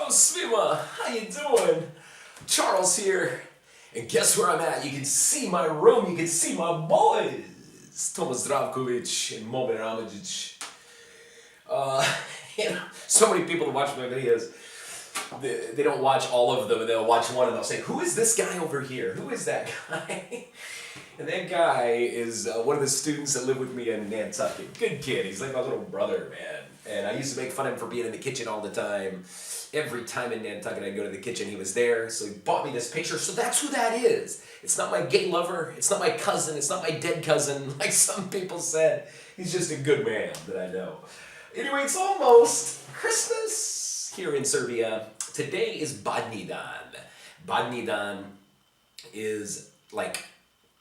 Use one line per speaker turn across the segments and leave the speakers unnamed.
Svima, how you doing? Charles here, and guess where I'm at? You can see my room, you can see my boys, Thomas Zdravkovic and Momir Amajic. So many people that watch my videos, they don't watch all of them, they'll watch one and they'll say, who is this guy over here? Who is that guy? And that guy is one of the students that live with me in Nantucket. Good kid, he's like my little brother, man. And I used to make fun of him for being in the kitchen all the time. Every time in Nantucket I'd go to the kitchen, he was there. So he bought me this picture. So that's who that is. It's not my gay lover. It's not my cousin. It's not my dead cousin, like some people said. He's just a good man that I know. Anyway, it's almost Christmas here in Serbia. Today is Badnji dan. Badnji dan is like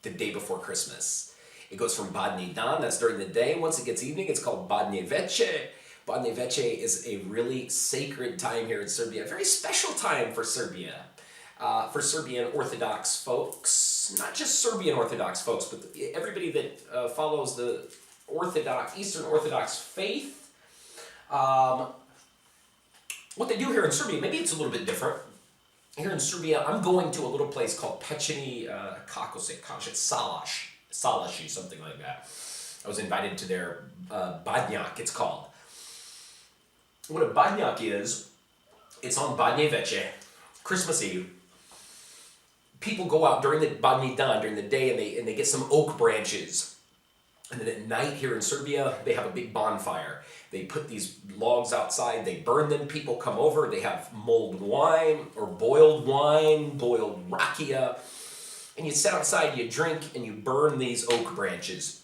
the day before Christmas. It goes from Badnji dan, that's during the day. Once it gets evening, it's called Badnji veče. Badnji veče is a really sacred time here in Serbia, a very special time for Serbia. For Serbian Orthodox folks, not just Serbian Orthodox folks, but everybody that follows the Eastern Orthodox faith. What they do here in Serbia, maybe it's a little bit different. Here in Serbia, I'm going to a little place called Pečeni, Salaši, something like that. I was invited to their Badnjak, it's called. What a Badnjak is, it's on Badnji veče, Christmas Eve. People go out during the Badnji dan, during the day, and they get some oak branches. And then at night here in Serbia, they have a big bonfire. They put these logs outside, they burn them, people come over, they have mulled wine, or boiled rakia, and you sit outside, you drink, and you burn these oak branches.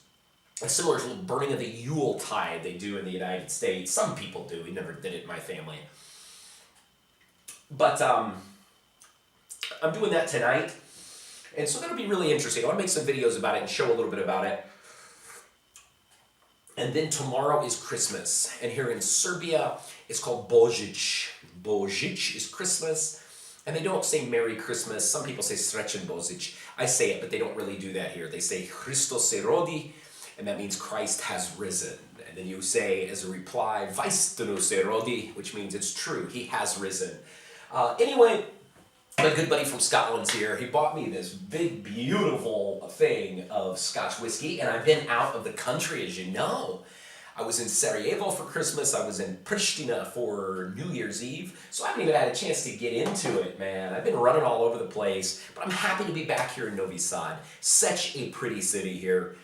It's similar to the burning of the Yuletide they do in the United States. Some people do, we never did it in my family. But I'm doing that tonight, and so that'll be really interesting. I want to make some videos about it and show a little bit about it. And then tomorrow is Christmas, and here in Serbia, it's called Božić. Božić is Christmas, and they don't say Merry Christmas. Some people say Srećan Božić. I say it, but they don't really do that here. They say Hristos se rodi, and that means Christ has risen. And then you say, as a reply, Vaistinu se rodi, which means it's true, he has risen. Anyway, my good buddy from Scotland's here. He bought me this big, beautiful thing of Scotch whiskey, and I've been out of the country, as you know. I was in Sarajevo for Christmas. I was in Pristina for New Year's Eve, so I haven't even had a chance to get into it, man. I've been running all over the place, but I'm happy to be back here in Novi Sad. Such a pretty city here.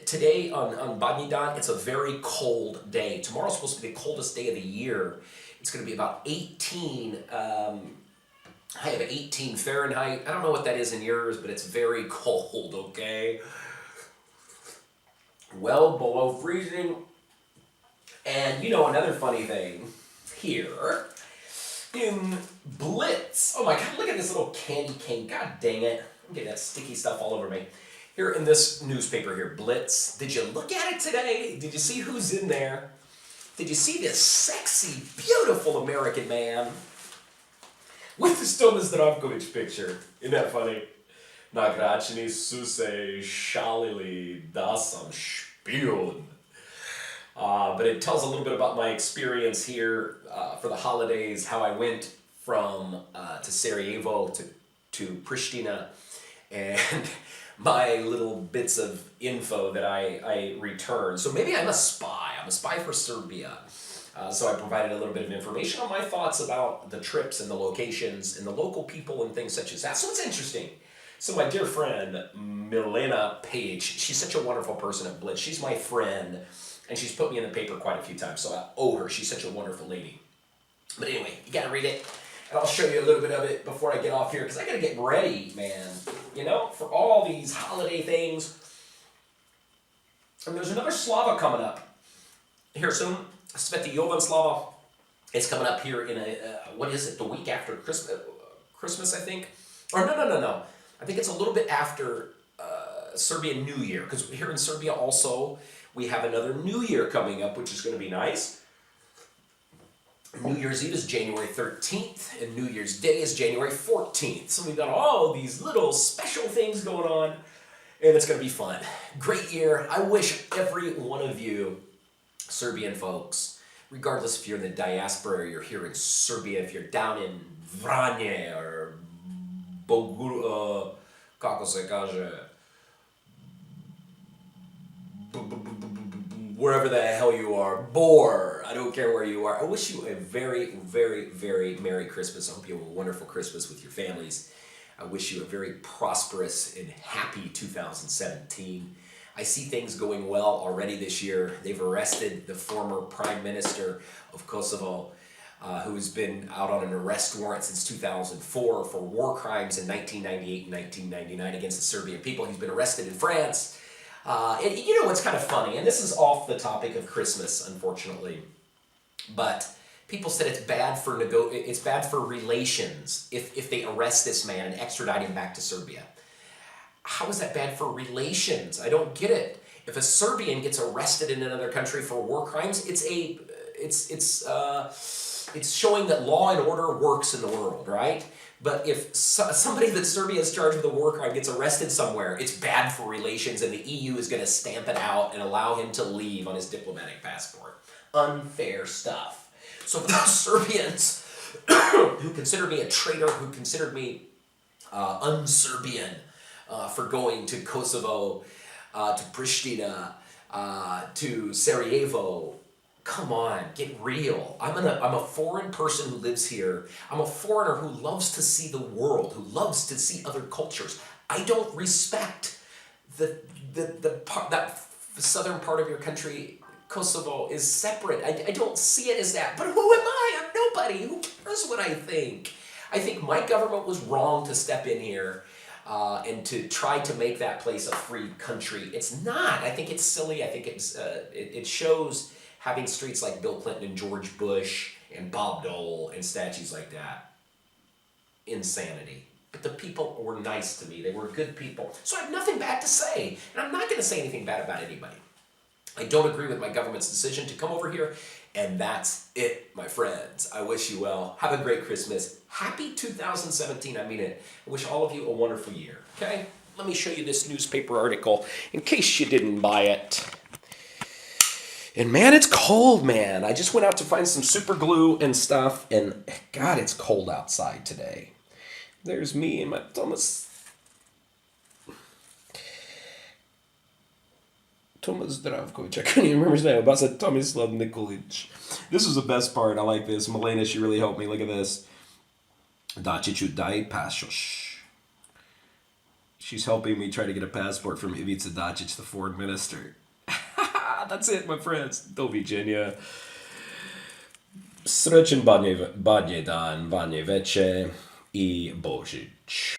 Today on Badnji dan, it's a very cold day. Tomorrow's supposed to be the coldest day of the year. It's going to be about 18. I have 18 Fahrenheit. I don't know what that is in yours, but it's very cold, okay? Well below freezing. And you know another funny thing here in Blic. Oh my God, look at this little candy cane. God dang it. I'm getting that sticky stuff all over me. Here in this newspaper here, Blic. Did you look at it today? Did you see who's in there? Did you see this sexy, beautiful American man with this Thomas Zdravkovic picture? Isn't that funny? Nagračeni su se šalili da sam špijun. But it tells a little bit about my experience here for the holidays, how I went from to Sarajevo to Pristina, and my little bits of info that I returned. So maybe I'm a spy. I'm a spy for Serbia. So I provided a little bit of information on my thoughts about the trips and the locations and the local people and things such as that. So it's interesting. So my dear friend, Milena Page, she's such a wonderful person at Blic. She's my friend, and she's put me in the paper quite a few times, so I owe her. She's such a wonderful lady. But anyway, you gotta read it, and I'll show you a little bit of it before I get off here, because I gotta get ready, man, you know, for all these holiday things. And there's another Slava coming up here soon. Sveti Jovan Slava. It's coming up here in what is it, the week after Christmas, I think? Or no. I think it's a little bit after Serbian New Year, because here in Serbia also, we have another New Year coming up, which is going to be nice. New Year's Eve is January 13th, and New Year's Day is January 14th. So we've got all these little special things going on, and it's going to be fun. Great year. I wish every one of you Serbian folks regardless if you're in the diaspora or you're here in Serbia, if you're down in Vranje or kako se kaže, wherever the hell you are, Bor, I don't care where you are. I wish you a very, very, very Merry Christmas. I hope you have a wonderful Christmas with your families. I wish you a very prosperous and happy 2017. I see things going well already this year. They've arrested the former Prime Minister of Kosovo, who's been out on an arrest warrant since 2004 for war crimes in 1998 and 1999 against the Serbian people. He's been arrested in France. And you know what's kind of funny, and this is off the topic of Christmas, unfortunately, but people said it's bad for relations if they arrest this man and extradite him back to Serbia. How is that bad for relations? I don't get it. If a Serbian gets arrested in another country for war crimes, it's showing that law and order works in the world, right? But if somebody that Serbia is charged with a war crime gets arrested somewhere, it's bad for relations, and the EU is going to stamp it out and allow him to leave on his diplomatic passport. Unfair stuff. So for those Serbians who considered me a traitor, who considered me un-Serbian for going to Kosovo, to Pristina, to Sarajevo, come on, get real. I'm a foreign person who lives here. I'm a foreigner who loves to see the world, who loves to see other cultures. I don't respect that southern part of your country. Kosovo is separate. I don't see it as that. But who am I? I'm nobody. Who cares what I think? I think my government was wrong to step in here and to try to make that place a free country. It's not. I think it's silly. I think it shows having streets like Bill Clinton and George Bush and Bob Dole and statues like that. Insanity. But the people were nice to me. They were good people. So I have nothing bad to say. And I'm not going to say anything bad about anybody. I don't agree with my government's decision to come over here. And that's it, my friends. I wish you well. Have a great Christmas. Happy 2017. I mean it. I wish all of you a wonderful year. Okay? Let me show you this newspaper article in case you didn't buy it. And man, it's cold, man. I just went out to find some super glue and stuff, and God, it's cold outside today. There's me and my Thomas Zdravkovic. I couldn't even remember his name. I said Tomislav Nikolic. This is the best part. I like this. Milena, she really helped me. Look at this. Dačiću daj pasoš. She's helping me try to get a passport from Ivica Dačić, the foreign minister. That's it, my friends. Do viđenja. Srećen Badnji dan, Badnje veče I Božić.